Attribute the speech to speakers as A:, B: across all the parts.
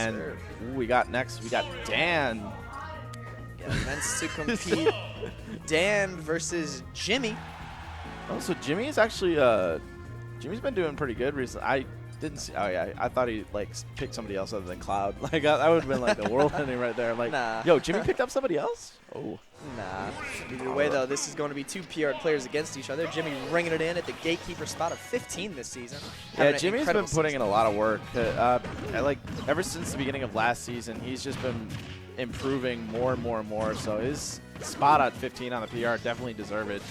A: And we got Dan.
B: Yeah, meant to compete. Dan versus Jimmy.
A: Oh, so Jimmy is actually Jimmy's been doing pretty good recently. I didn't see. Oh yeah, I thought he like picked somebody else other than Cloud. Like that would have been like the world ending right there. I'm like,
B: nah.
A: Yo, Jimmy picked up somebody else. Oh.
B: Nah. Either way though, this is going to be two PR players against each other. Jimmy ringing it in at the gatekeeper spot of 15 this season.
A: Yeah, Jimmy's been putting in a lot of work. Like ever since the beginning of last season, he's just been improving more and more and more. So his spot at 15 on the PR definitely deserve it.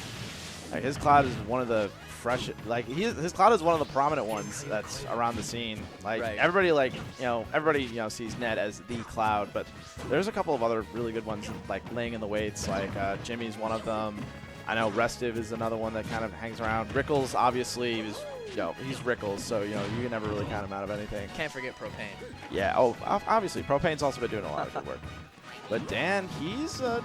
A: Like, his Cloud is one of the fresh. Like his Cloud is one of the prominent ones that's around the scene. Like everybody, sees Ned as the Cloud, but there's a couple of other really good ones like laying in the weights. Like Jimmy's one of them. I know Restive is another one that kind of hangs around. Rickles, obviously, he's Rickles, so you can never really count him out of anything.
B: Can't forget Propane.
A: Yeah. Oh, obviously, Propane's also been doing a lot of good work. But Dan, he's kind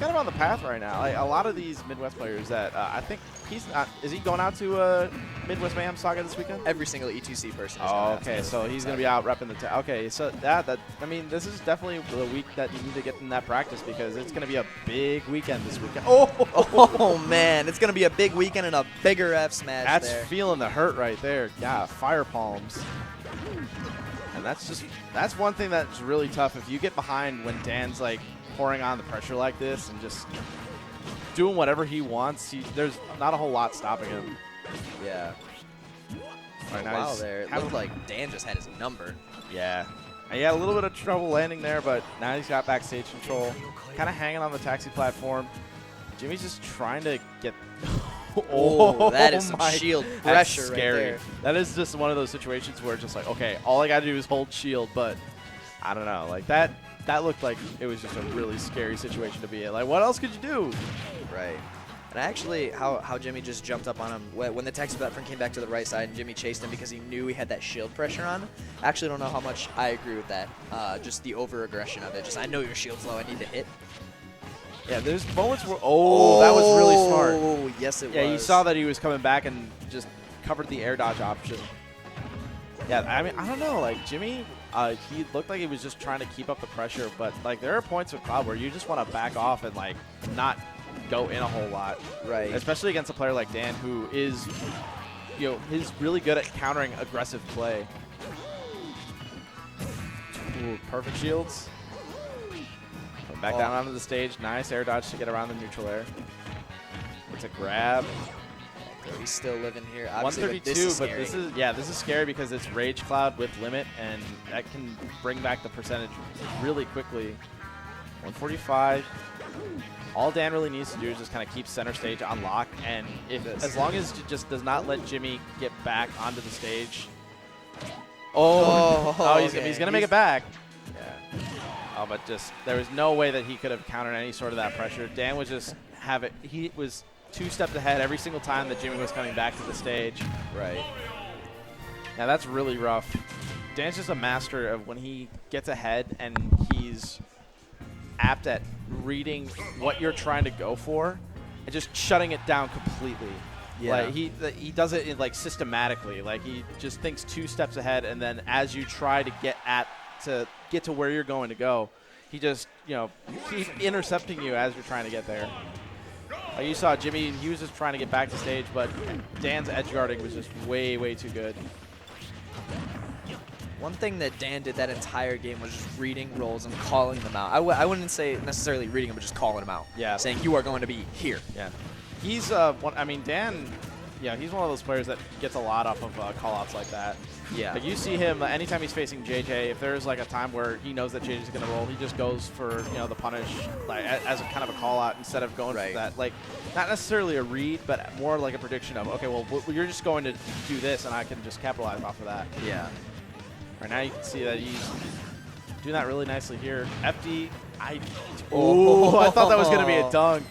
A: of on the path right now. Like a lot of these Midwest players that I think he's not. Is he going out to Midwest Mayhem Saga this weekend?
B: Every single E2C person.
A: Oh, okay. So he's going to be out repping the. Okay, so I mean, this is definitely the week that you need to get in that practice because it's going to be a big weekend this weekend.
B: Oh man, it's going to be a big weekend and a bigger F smash.
A: That's feeling the hurt right there. Yeah, fire palms. And that's one thing that's really tough. If you get behind when Dan's like pouring on the pressure like this and just doing whatever he wants, there's not a whole lot stopping him.
B: Yeah.
A: Right now
B: wow, there. It looked like Dan just had his number.
A: Yeah. And he had a little bit of trouble landing there, but now he's got backstage control. Kind of hanging on the taxi platform. Jimmy's just trying to get...
B: Oh, that is some shield pressure
A: right there. That is just one of those situations where it's just like, okay, all I got to do is hold shield, but I don't know. Like that looked like it was just a really scary situation to be in. Like, what else could you do?
B: Right. And actually, how Jimmy just jumped up on him when the taxi platform came back to the right side and Jimmy chased him because he knew he had that shield pressure on. I actually don't know how much I agree with that. Just the over-aggression of it. Just, I know your shield's low. I need to hit.
A: Yeah, there's moments where, that was really smart.
B: Oh, yes, it was.
A: Yeah, you saw that he was coming back and just covered the air dodge option. Yeah, I mean, I don't know. Like, Jimmy, he looked like he was just trying to keep up the pressure, but, like, there are points with Cloud where you just want to back off and, like, not go in a whole lot.
B: Right.
A: Especially against a player like Dan who is, he's really good at countering aggressive play. Ooh, perfect shields. Back down onto the stage. Nice air dodge to get around the neutral air. It's a grab.
B: He's still living here.
A: 132, but this is scary because it's Rage Cloud with limit, and that can bring back the percentage really quickly. 145. All Dan really needs to do is just kind of keep center stage on lock, and as long as it just does not let Jimmy get back onto the stage. He's gonna make it back. Yeah. Oh, but just there was no way that he could have countered any sort of that pressure. Dan was just he was 2 steps ahead every single time that Jimmy was coming back to the stage.
B: Right.
A: Now that's really rough. Dan's just a master of when he gets ahead and he's apt at reading what you're trying to go for and just shutting it down completely. Yeah. Like he does it like systematically. Like he just thinks 2 steps ahead, and then as you try to get to where you're going to go, he just, keep intercepting you as you're trying to get there. Like you saw Jimmy, he was just trying to get back to stage, but Dan's edge guarding was just way, way too good.
B: One thing that Dan did that entire game was just reading rolls and calling them out. I wouldn't say necessarily reading them, but just calling them out. Yeah. Saying, you are going to be here.
A: Yeah. He's, Dan, he's one of those players that gets a lot off of call-outs like that. Yeah. Like you see him anytime he's facing JJ, if there's like a time where he knows that JJ's going to roll, he just goes for, the punish like as a kind of a call-out instead of going for that. Like, not necessarily a read, but more like a prediction of, okay, well, you're just going to do this, and I can just capitalize off of that. Yeah. Right now you can see that he's doing that really nicely here. FD, I thought that was going to be a dunk.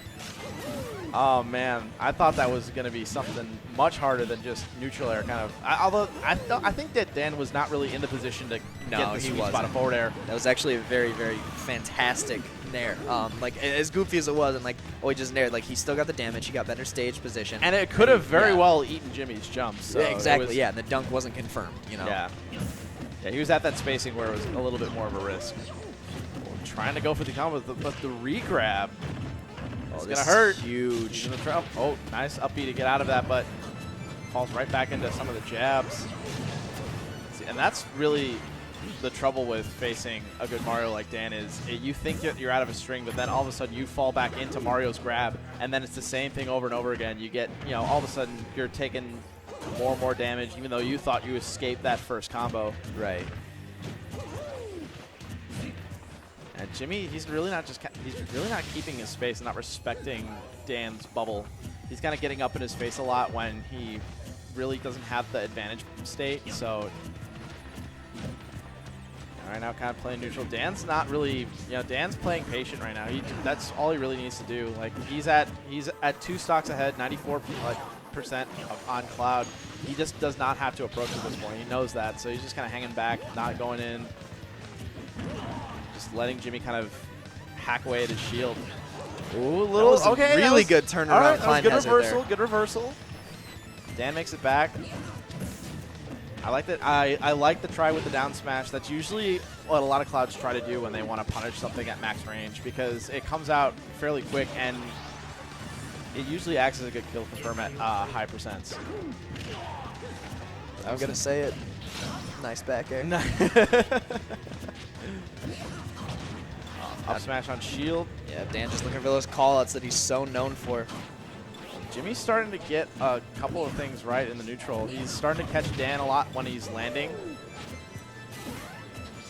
A: Oh, man. I thought that was going to be something much harder than just neutral air kind of. Although I think that Dan was not really in the position to get the sweet spot of forward air.
B: That was actually a very, very fantastic nair. Like, as goofy as it was, and like, he just nared. Like, he still got the damage. He got better stage position.
A: And it could have very well eaten Jimmy's jumps. So
B: yeah, exactly. And the dunk wasn't confirmed,
A: Yeah. Yeah, he was at that spacing where it was a little bit more of a risk. Trying to go for the combo, but the re-grab is going to hurt.
B: Huge.
A: He's in the trouble. Oh, nice up B to get out of that, but falls right back into some of the jabs. See, and that's really the trouble with facing a good Mario like Dan is you think that you're out of a string, but then all of a sudden you fall back into Mario's grab, and then it's the same thing over and over again. You get, all of a sudden you're taking more and more damage, even though you thought you escaped that first combo.
B: Right.
A: And Jimmy, he's really not keeping his space and not respecting Dan's bubble. He's kind of getting up in his face a lot when he really doesn't have the advantage state. So, all right, now kind of playing neutral. Dan's not really, Dan's playing patient right now. That's all he really needs to do. Like he's at 2 stocks ahead, 94% on Cloud. He just does not have to approach at this point. He knows that, so he's just kind of hanging back, not going in. Just letting Jimmy kind of hack away at his shield. Ooh, little
B: really good turnaround.
A: All right, that was
B: good reversal.
A: Good reversal. Dan makes it back. I like that. I like the try with the down smash. That's usually what a lot of Clouds try to do when they want to punish something at max range because it comes out fairly quick and it usually acts as a good kill confirm at high percents.
B: I'm gonna say it. Nice back air.
A: Up smash on shield.
B: Yeah, Dan just looking for those callouts that he's so known for.
A: Jimmy's starting to get a couple of things right in the neutral. He's starting to catch Dan a lot when he's landing.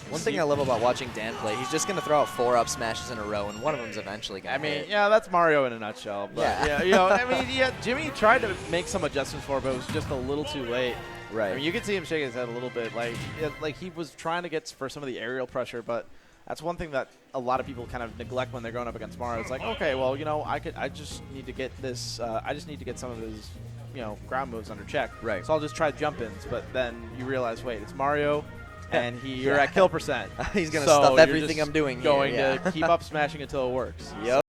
B: One thing I love about watching Dan play, he's just going to throw out 4 up smashes in a row, and one of them's eventually going to hit.
A: Yeah, that's Mario in a nutshell. But yeah, Jimmy tried to make some adjustments for it, but it was just a little too late.
B: Right.
A: I mean, you could see him shaking his head a little bit. Like he was trying to get for some of the aerial pressure, but that's one thing that a lot of people kind of neglect when they're going up against Mario. It's like, okay, well, I just need to get this. I just need to get some of his, ground moves under check.
B: Right.
A: So I'll just try jump-ins. But then you realize, wait, it's Mario, and you're at kill percent.
B: He's going to stuff everything I'm doing here.
A: Going to keep up smashing until it works.
B: Yep.